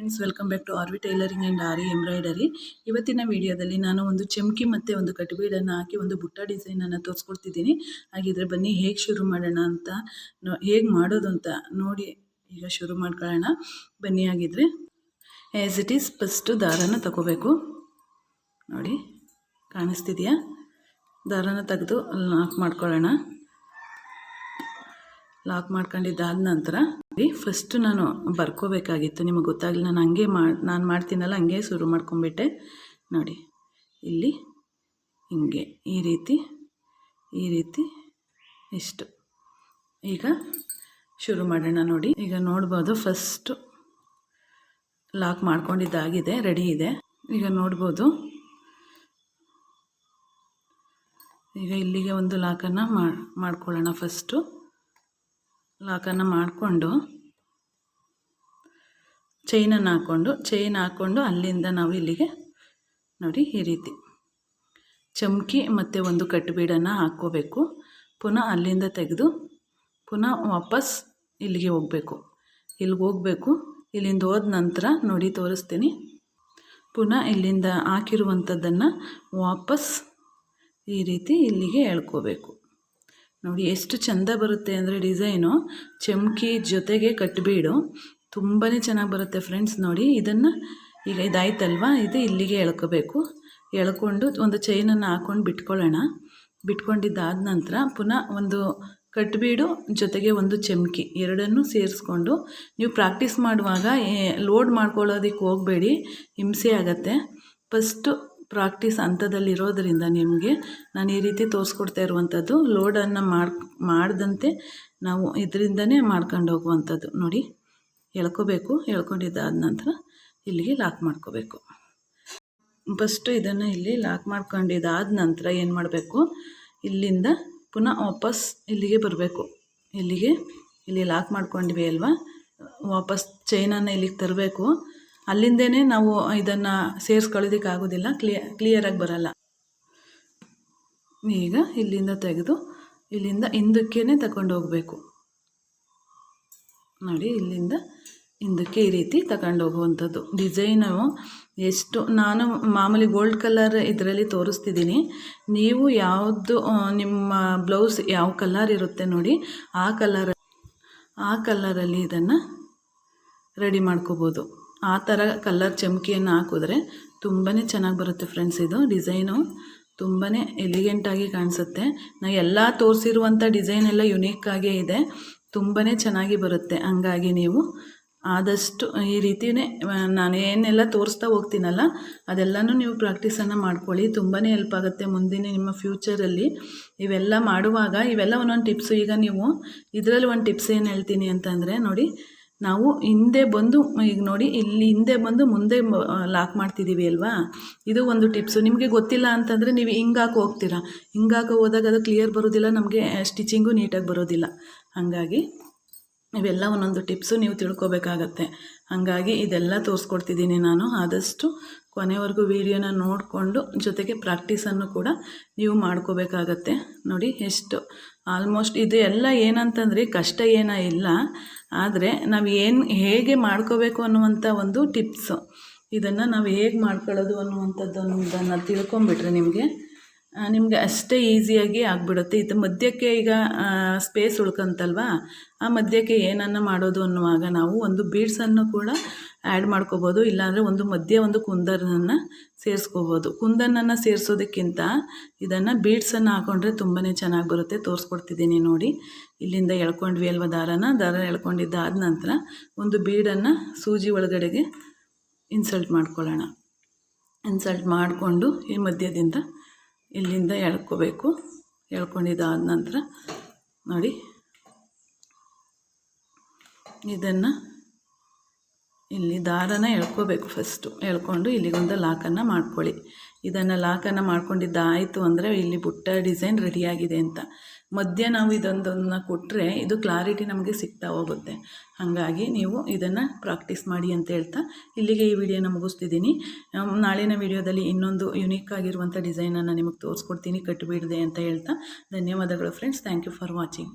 Friends, welcome back to RV tailoring and aari embroidery. ಇವತ್ತಿನ ವಿಡಿಯೋದಲ್ಲಿ ನಾನು ಒಂದು ಚಮ್ಕಿ ಮತ್ತು ಒಂದು ಕಟ್ಬೀಡನ್ನು ಹಾಕಿ ಒಂದು ಬುಟ್ಟ ಡಿಸೈನನ್ನು ತೋರಿಸ್ಕೊಡ್ತಿದ್ದೀನಿ. ಹಾಗಿದ್ರೆ ಬನ್ನಿ ಹೇಗೆ ಶುರು ಮಾಡೋಣ ಅಂತ, ಹೇಗೆ ಮಾಡೋದು ಅಂತ ನೋಡಿ ಈಗ ಶುರು ಮಾಡ್ಕೊಳ್ಳೋಣ. ಬನ್ನಿ. ಆಗಿದ್ರೆ ಆ್ಯಸ್ ಇಟ್ ಈಸ್ ಫಸ್ಟು ದಾರನ ತಗೋಬೇಕು. ನೋಡಿ ಕಾಣಿಸ್ತಿದೆಯಾ? ದಾರನ ತೆಗೆದು ಲಾಕ್ ಮಾಡ್ಕೊಳ್ಳೋಣ. ಲಾಕ್ ಮಾಡ್ಕೊಂಡಿದ್ದಾದ ನಂತರ ಫಸ್ಟು ನಾನು ಬರ್ಕೋಬೇಕಾಗಿತ್ತು. ನಿಮಗೆ ಗೊತ್ತಾಗಲಿಲ್ಲ, ನಾನು ಮಾಡ್ತೀನಲ್ಲ ಹಂಗೆ ಶುರು ಮಾಡ್ಕೊಂಬಿಟ್ಟೆ. ನೋಡಿ ಇಲ್ಲಿ ಹಿಂಗೆ ಈ ರೀತಿ ಇಷ್ಟು. ಈಗ ಶುರು ಮಾಡೋಣ. ನೋಡಿ ಈಗ ನೋಡ್ಬೋದು, ಫಸ್ಟು ಲಾಕ್ ಮಾಡ್ಕೊಂಡಿದ್ದಾಗಿದೆ, ರೆಡಿ ಇದೆ. ಈಗ ನೋಡ್ಬೋದು, ಈಗ ಇಲ್ಲಿಗೆ ಒಂದು ಲಾಕನ್ನು ಮಾಡ್ಕೊಳ್ಳೋಣ. ಫಸ್ಟು ಲಾಕನ್ನು ಮಾಡಿಕೊಂಡು ಚೈನ್ ಹಾಕ್ಕೊಂಡು ಅಲ್ಲಿಂದ ನಾವು ಇಲ್ಲಿಗೆ ನೋಡಿ ಈ ರೀತಿ ಚಮ್ಕಿ ಮತ್ತು ಒಂದು ಕಟ್ಬೀಡನ್ನು ಹಾಕ್ಕೋಬೇಕು. ಪುನಃ ಅಲ್ಲಿಂದ ತೆಗೆದು ಪುನಃ ವಾಪಸ್ ಇಲ್ಲಿಗೆ ಹೋಗಬೇಕು. ಇಲ್ಲಿಂದ ಹೋದ ನಂತರ ನೋಡಿ ತೋರಿಸ್ತೀನಿ. ಪುನಃ ಇಲ್ಲಿಂದ ಹಾಕಿರುವಂಥದ್ದನ್ನು ವಾಪಸ್ ಈ ರೀತಿ ಇಲ್ಲಿಗೆ ಎಳ್ಕೋಬೇಕು. ನೋಡಿ ಎಷ್ಟು ಚೆಂದ ಬರುತ್ತೆ ಅಂದರೆ ಡಿಸೈನು. ಚಮ್ಕಿ ಜೊತೆಗೆ ಕಟ್ಬೀಡು ತುಂಬಾ ಚೆನ್ನಾಗಿ ಬರುತ್ತೆ ಫ್ರೆಂಡ್ಸ್. ನೋಡಿ ಇದನ್ನು ಈಗ ಇದಾಯ್ತಲ್ವ, ಇದು ಇಲ್ಲಿಗೆ ಎಳ್ಕೋಬೇಕು. ಎಳ್ಕೊಂಡು ಒಂದು ಚೈನನ್ನು ಹಾಕ್ಕೊಂಡು ಬಿಟ್ಕೊಂಡಿದ್ದಾದ ನಂತರ ಪುನಃ ಒಂದು ಕಟ್ಬೀಡು ಜೊತೆಗೆ ಒಂದು ಚಮ್ಕಿ ಎರಡನ್ನೂ ಸೇರಿಸ್ಕೊಂಡು ನೀವು ಪ್ರಾಕ್ಟೀಸ್ ಮಾಡುವಾಗ ಲೋಡ್ ಮಾಡ್ಕೊಳ್ಳೋದಕ್ಕೆ ಹೋಗಬೇಡಿ, ಹಿಂಸೆ ಆಗತ್ತೆ. ಫಸ್ಟು ಪ್ರಾಕ್ಟೀಸ್ ಹಂತದಲ್ಲಿರೋದರಿಂದ ನಿಮಗೆ ನಾನು ಈ ರೀತಿ ತೋರಿಸ್ಕೊಡ್ತಾ ಇರುವಂಥದ್ದು. ಲೋಡನ್ನು ಮಾಡದಂತೆ ನಾವು ಇದರಿಂದನೇ ಮಾಡ್ಕೊಂಡು ಹೋಗುವಂಥದ್ದು. ನೋಡಿ ಎಳ್ಕೊಂಡಿದ್ದಾದ ನಂತರ ಇಲ್ಲಿಗೆ ಲಾಕ್ ಮಾಡ್ಕೋಬೇಕು. ಫಸ್ಟು ಇದನ್ನು ಇಲ್ಲಿ ಲಾಕ್ ಮಾಡ್ಕೊಂಡಿದ್ದಾದ ನಂತರ ಏನು ಮಾಡಬೇಕು, ಇಲ್ಲಿಂದ ಪುನಃ ವಾಪಸ್ ಇಲ್ಲಿಗೆ ಬರಬೇಕು. ಇಲ್ಲಿ ಲಾಕ್ ಮಾಡ್ಕೊಂಡಿವಿ ಅಲ್ವಾ, ವಾಪಸ್ ಚೈನನ್ನು ಇಲ್ಲಿಗೆ ತರಬೇಕು. ಅಲ್ಲಿಂದೇ ನಾವು ಇದನ್ನು ಸೇರಿಸ್ಕೊಳ್ಳೋದಕ್ಕಾಗೋದಿಲ್ಲ, ಕ್ಲಿಯರಾಗಿ ಬರಲ್ಲ. ಈಗ ಇಲ್ಲಿಂದ ತೆಗೆದು ಇಲ್ಲಿಂದ ಹಿಂದಕ್ಕೇ ತಗೊಂಡು ಹೋಗಬೇಕು. ನೋಡಿ ಇಲ್ಲಿಂದ ಹಿಂದಕ್ಕೆ ಈ ರೀತಿ ತಗೊಂಡು ಹೋಗುವಂಥದ್ದು. ಡಿಸೈನು ಎಷ್ಟು ನಾನು ಮಾಮೂಲಿ ಗೋಲ್ಡ್ ಕಲರ್ ಇದರಲ್ಲಿ ತೋರಿಸ್ತಿದ್ದೀನಿ. ನೀವು ಯಾವುದು ನಿಮ್ಮ ಬ್ಲೌಸ್ ಯಾವ ಕಲರ್ ಇರುತ್ತೆ ನೋಡಿ, ಆ ಕಲರಲ್ಲಿ ಇದನ್ನು ರೆಡಿ ಮಾಡ್ಕೋಬೋದು. ಆ ಥರ ಕಲರ್ ಚಮ್ಕಿಯನ್ನು ಹಾಕಿದ್ರೆ ತುಂಬಾ ಚೆನ್ನಾಗಿ ಬರುತ್ತೆ ಫ್ರೆಂಡ್ಸ್. ಇದು ಡಿಸೈನು ತುಂಬಾ ಎಲಿಗೆಂಟಾಗಿ ಕಾಣಿಸುತ್ತೆ. ನಾನು ಎಲ್ಲ ತೋರಿಸಿರುವಂಥ ಡಿಸೈನ್ ಎಲ್ಲ ಯುನೀಕಾಗೇ ಇದೆ, ತುಂಬಾ ಚೆನ್ನಾಗಿ ಬರುತ್ತೆ. ಹಂಗಾಗಿ ನೀವು ಆದಷ್ಟು ಈ ರೀತಿಯೇ ನಾನು ಏನೆಲ್ಲ ತೋರಿಸ್ತಾ ಹೋಗ್ತೀನಲ್ಲ ಅದೆಲ್ಲನೂ ನೀವು ಪ್ರಾಕ್ಟೀಸನ್ನು ಮಾಡ್ಕೊಳ್ಳಿ. ತುಂಬಾ ಹೆಲ್ಪ್ ಆಗುತ್ತೆ ಮುಂದಿನ ನಿಮ್ಮ ಫ್ಯೂಚರಲ್ಲಿ. ಇವೆಲ್ಲ ಮಾಡುವಾಗ ಇವೆಲ್ಲ ಒಂದೊಂದು ಟಿಪ್ಸು. ಈಗ ನೀವು ಇದರಲ್ಲಿ ಒಂದು ಟಿಪ್ಸ್ ಏನು ಹೇಳ್ತೀನಿ ಅಂತಂದರೆ, ನೋಡಿ ನಾವು ಹಿಂದೆ ಬಂದು ಈಗ ನೋಡಿ ಇಲ್ಲಿ ಹಿಂದೆ ಬಂದು ಮುಂದೆ ಲಾಕ್ ಮಾಡ್ತಿದ್ದೀವಿ ಅಲ್ವಾ, ಇದು ಒಂದು ಟಿಪ್ಸು. ನಿಮಗೆ ಗೊತ್ತಿಲ್ಲ ಅಂತಂದರೆ ನೀವು ಹಿಂಗಾಕಿ ಹೋಗ್ತೀರಾ, ಹಿಂಗಾಕಿ ಹೋದಾಗ ಅದು ಕ್ಲಿಯರ್ ಬರೋದಿಲ್ಲ, ನಮಗೆ ಸ್ಟಿಚಿಂಗು ನೀಟಾಗಿ ಬರೋದಿಲ್ಲ. ಹಾಗಾಗಿ ಇವೆಲ್ಲ ಒಂದೊಂದು ಟಿಪ್ಸು ನೀವು ತಿಳ್ಕೊಬೇಕಾಗತ್ತೆ. ಹಾಗಾಗಿ ಇದೆಲ್ಲ ತೋರಿಸ್ಕೊಡ್ತಿದ್ದೀನಿ ನಾನು. ಆದಷ್ಟು ಕೊನೆವರೆಗೂ ವಿಡಿಯೋನ ನೋಡಿಕೊಂಡು ಜೊತೆಗೆ ಪ್ರಾಕ್ಟೀಸನ್ನು ಕೂಡ ನೀವು ಮಾಡ್ಕೋಬೇಕಾಗತ್ತೆ. ನೋಡಿ ಎಷ್ಟು ಆಲ್ಮೋಸ್ಟ್ ಇದು ಎಲ್ಲ ಏನಂತಂದರೆ ಕಷ್ಟ ಇಲ್ಲ, ಆದರೆ ನಾವು ಹೇಗೆ ಮಾಡ್ಕೋಬೇಕು ಅನ್ನುವಂಥ ಒಂದು ಟಿಪ್ಸು. ಇದನ್ನು ನಾವು ಹೇಗೆ ಮಾಡ್ಕೊಳ್ಳೋದು ಅನ್ನುವಂಥದ್ದನ್ನು ತಿಳ್ಕೊಂಬಿಟ್ರೆ ನಿಮಗೆ ಅಷ್ಟೇ ಈಸಿಯಾಗಿ ಆಗಿಬಿಡುತ್ತೆ. ಇದು ಮಧ್ಯಕ್ಕೆ ಈಗ ಸ್ಪೇಸ್ ಉಳ್ಕೊಂತಲ್ವ, ಆ ಮಧ್ಯಕ್ಕೆ ಏನನ್ನು ಮಾಡೋದು ಅನ್ನುವಾಗ ನಾವು ಒಂದು ಬೀಡ್ಸನ್ನು ಕೂಡ ಆ್ಯಡ್ ಮಾಡ್ಕೋಬೋದು. ಇಲ್ಲಾಂದರೆ ಒಂದು ಕುಂದನನ್ನು ಸೇರಿಸ್ಕೋಬೋದು. ಕುಂದನನ್ನು ಸೇರಿಸೋದಕ್ಕಿಂತ ಇದನ್ನು ಬೀಡ್ಸನ್ನು ಹಾಕ್ಕೊಂಡ್ರೆ ತುಂಬಾ ಚೆನ್ನಾಗಿ ಬರುತ್ತೆ. ತೋರಿಸ್ಕೊಡ್ತಿದ್ದೀನಿ ನೋಡಿ. ಇಲ್ಲಿಂದ ಎಳ್ಕೊಂಡ್ವಿ ಅಲ್ವ ದಾರ ಎಳ್ಕೊಂಡಿದ್ದಾದ ನಂತರ ಒಂದು ಬೀಡನ್ನು ಸೂಜಿ ಒಳಗಡೆಗೆ ಇನ್ಸಲ್ಟ್ ಮಾಡ್ಕೊಳ್ಳೋಣ. ಇನ್ಸಲ್ಟ್ ಮಾಡಿಕೊಂಡು ಈ ಮಧ್ಯದಿಂದ ಇಲ್ಲಿಂದ ಎಳ್ಕೋಬೇಕು. ಎಳ್ಕೊಂಡಿದ್ದಾದ ನಂತರ ನೋಡಿ ಇದನ್ನು ಇಲ್ಲಿ ದಾರನ ಎಳ್ಕೋಬೇಕು. ಫಸ್ಟು ಎಳ್ಕೊಂಡು ಇಲ್ಲಿಗೊಂದು ಲಾಕನ್ನು ಮಾಡ್ಕೊಳ್ಳಿ. ಇದನ್ನು ಲಾಕನ್ನು ಮಾಡ್ಕೊಂಡಿದ್ದಾಯಿತು ಅಂದರೆ ಇಲ್ಲಿ ಬುಟ್ಟ ಡಿಸೈನ್ ರೆಡಿಯಾಗಿದೆ ಅಂತ. ಮಧ್ಯ ನಾವು ಇದೊಂದನ್ನು ಕೊಟ್ಟರೆ ಇದು ಕ್ಲಾರಿಟಿ ನಮಗೆ ಸಿಗ್ತಾ ಹೋಗುತ್ತೆ. ಹಾಗಾಗಿ ನೀವು ಇದನ್ನು ಪ್ರಾಕ್ಟೀಸ್ ಮಾಡಿ ಅಂತ ಹೇಳ್ತಾ ಇಲ್ಲಿಗೆ ಈ ವಿಡಿಯೋನ ಮುಗಿಸ್ತಿದ್ದೀನಿ. ನಾಳಿನ ವಿಡಿಯೋದಲ್ಲಿ ಇನ್ನೊಂದು ಯುನೀಕ್ ಆಗಿರುವಂಥ ಡಿಸೈನನ್ನು ನಿಮಗೆ ತೋರಿಸ್ಕೊಡ್ತೀನಿ, ಕಟ್ಬಿಡದೆ ಅಂತ ಹೇಳ್ತಾ ಧನ್ಯವಾದಗಳು friends. Thank you for watching.